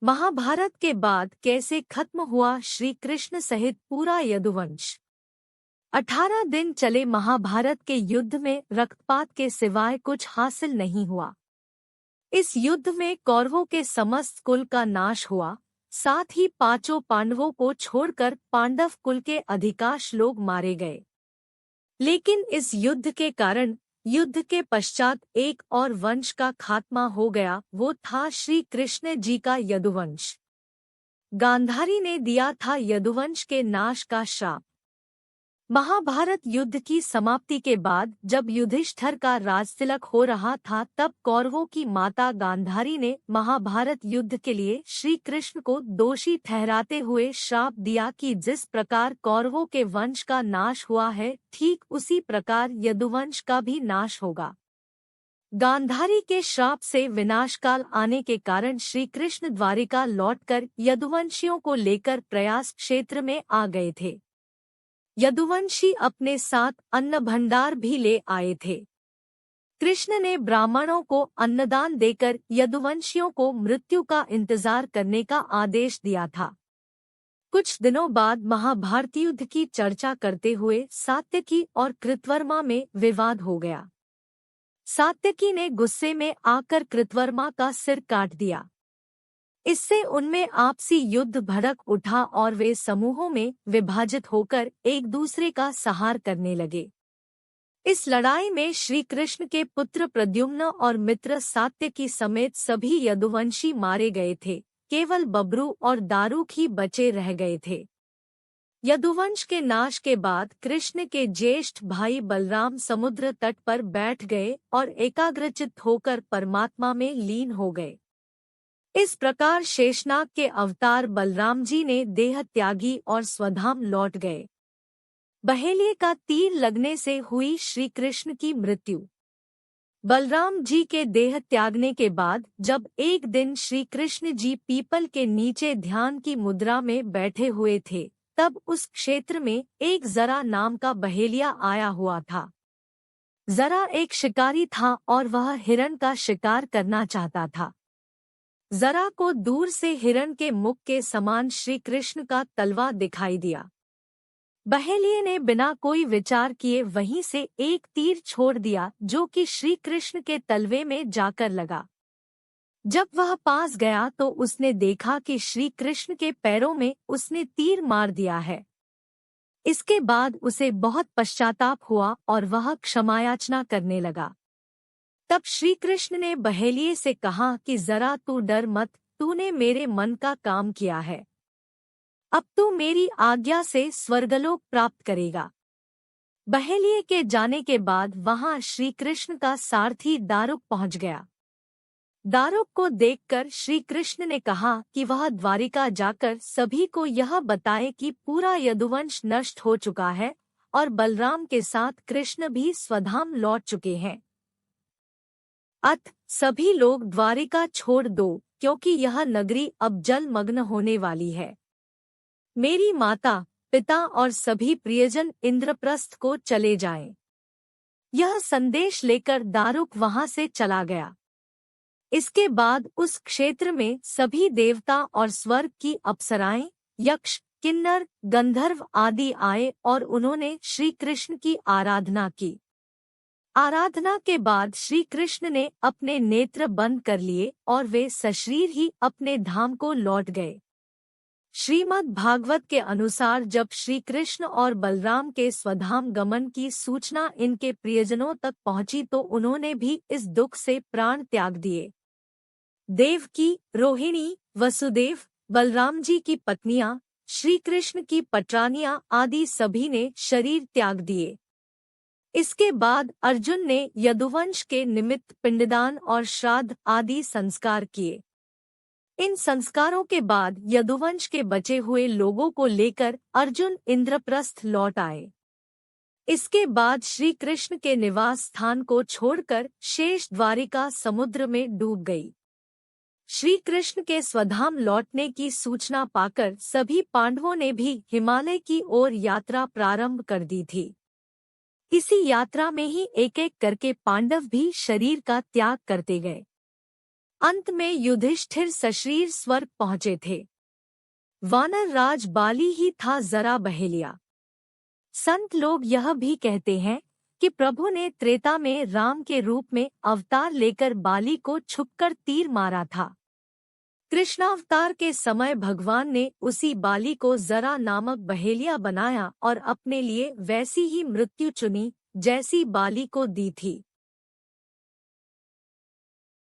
महाभारत के बाद कैसे खत्म हुआ श्री कृष्ण सहित पूरा यदुवंश। 18 दिन चले महाभारत के युद्ध में रक्तपात के सिवाय कुछ हासिल नहीं हुआ। इस युद्ध में कौरवों के समस्त कुल का नाश हुआ, साथ ही पांचों पांडवों को छोड़कर पांडव कुल के अधिकांश लोग मारे गए। लेकिन इस युद्ध के कारण युद्ध के पश्चात एक और वंश का खात्मा हो गया, वो था श्री कृष्ण जी का यदुवंश। गांधारी ने दिया था यदुवंश के नाश का श्राप। महाभारत युद्ध की समाप्ति के बाद जब युधिष्ठिर का राजतिलक हो रहा था, तब कौरवों की माता गांधारी ने महाभारत युद्ध के लिए श्री कृष्ण को दोषी ठहराते हुए श्राप दिया कि जिस प्रकार कौरवों के वंश का नाश हुआ है, ठीक उसी प्रकार यदुवंश का भी नाश होगा। गांधारी के श्राप से विनाशकाल आने के कारण श्री कृष्ण द्वारिका लौटकर यदुवंशियों को लेकर प्रयास क्षेत्र में आ गए थे। यदुवंशी अपने साथ अन्न भंडार भी ले आए थे। कृष्ण ने ब्राह्मणों को अन्नदान देकर यदुवंशियों को मृत्यु का इंतजार करने का आदेश दिया था। कुछ दिनों बाद महाभारत युद्ध की चर्चा करते हुए सात्यकी और कृतवर्मा में विवाद हो गया। सात्यकी ने गुस्से में आकर कृतवर्मा का सिर काट दिया। इससे उनमें आपसी युद्ध भड़क उठा और वे समूहों में विभाजित होकर एक दूसरे का संहार करने लगे। इस लड़ाई में श्री कृष्ण के पुत्र प्रद्युम्न और मित्र सात्यकी समेत सभी यदुवंशी मारे गए थे। केवल बब्रू और दारुक ही बचे रह गए थे। यदुवंश के नाश के बाद कृष्ण के ज्येष्ठ भाई बलराम समुद्र तट पर बैठ गए और एकाग्रचित्त होकर परमात्मा में लीन हो गए। इस प्रकार शेषनाग के अवतार बलराम जी ने देह त्यागी और स्वधाम लौट गए। बहेलिये का तीर लगने से हुई श्री कृष्ण की मृत्यु। बलराम जी के देह त्यागने के बाद जब एक दिन श्री कृष्ण जी पीपल के नीचे ध्यान की मुद्रा में बैठे हुए थे, तब उस क्षेत्र में एक जरा नाम का बहेलिया आया हुआ था। जरा एक शिकारी था और वह हिरण का शिकार करना चाहता था। जरा को दूर से हिरण के मुख के समान श्री कृष्ण का तलवा दिखाई दिया। बहेलिये ने बिना कोई विचार किए वहीं से एक तीर छोड़ दिया, जो कि श्री कृष्ण के तलवे में जाकर लगा। जब वह पास गया तो उसने देखा कि श्री कृष्ण के पैरों में उसने तीर मार दिया है। इसके बाद उसे बहुत पश्चाताप हुआ और वह क्षमायाचना करने लगा। तब श्री कृष्ण ने बहेलिये से कहा कि जरा तू डर मत, तूने मेरे मन का काम किया है। अब तू मेरी आज्ञा से स्वर्गलोक प्राप्त करेगा। बहेलिये के जाने के बाद वहां श्री कृष्ण का सारथी दारुक पहुंच गया। दारुक को देखकर श्री कृष्ण ने कहा कि वह द्वारिका जाकर सभी को यह बताए कि पूरा यदुवंश नष्ट हो चुका है और बलराम के साथ कृष्ण भी स्वधाम लौट चुके हैं। अत सभी लोग द्वारिका छोड़ दो, क्योंकि यह नगरी अब जलमग्न होने वाली है। मेरी माता, पिता और सभी प्रियजन इंद्रप्रस्थ को चले जाएं। यह संदेश लेकर दारुक वहां से चला गया। इसके बाद उस क्षेत्र में सभी देवता और स्वर्ग की अप्सराएं, यक्ष, किन्नर, गंधर्व आदि आए और उन्होंने श्री कृष्ण की आराधना की। आराधना के बाद श्री कृष्ण ने अपने नेत्र बंद कर लिए और वे सशरीर ही अपने धाम को लौट गए। श्रीमद् भागवत के अनुसार जब श्री कृष्ण और बलराम के स्वधाम गमन की सूचना इनके प्रियजनों तक पहुंची तो उन्होंने भी इस दुख से प्राण त्याग दिए। देवकी, रोहिणी, वसुदेव, बलराम जी की पत्नियां, श्री कृष्ण की पटरानियां आदि सभी ने शरीर त्याग दिए। इसके बाद अर्जुन ने यदुवंश के निमित्त पिंडदान और श्राद्ध आदि संस्कार किए। इन संस्कारों के बाद यदुवंश के बचे हुए लोगों को लेकर अर्जुन इंद्रप्रस्थ लौट आए। इसके बाद श्री कृष्ण के निवास स्थान को छोड़कर शेष द्वारिका समुद्र में डूब गई। श्री कृष्ण के स्वधाम लौटने की सूचना पाकर सभी पांडवों ने भी हिमालय की ओर यात्रा प्रारंभ कर दी थी। इसी यात्रा में ही एक एक करके पांडव भी शरीर का त्याग करते गए। अंत में युधिष्ठिर सशरीर स्वर्ग पहुंचे थे। वानर राज बाली ही था जरा बहेलिया। संत लोग यह भी कहते हैं कि प्रभु ने त्रेता में राम के रूप में अवतार लेकर बाली को छुपकर तीर मारा था। कृष्णावतार के समय भगवान ने उसी बाली को जरा नामक बहेलिया बनाया और अपने लिए वैसी ही मृत्यु चुनी जैसी बाली को दी थी।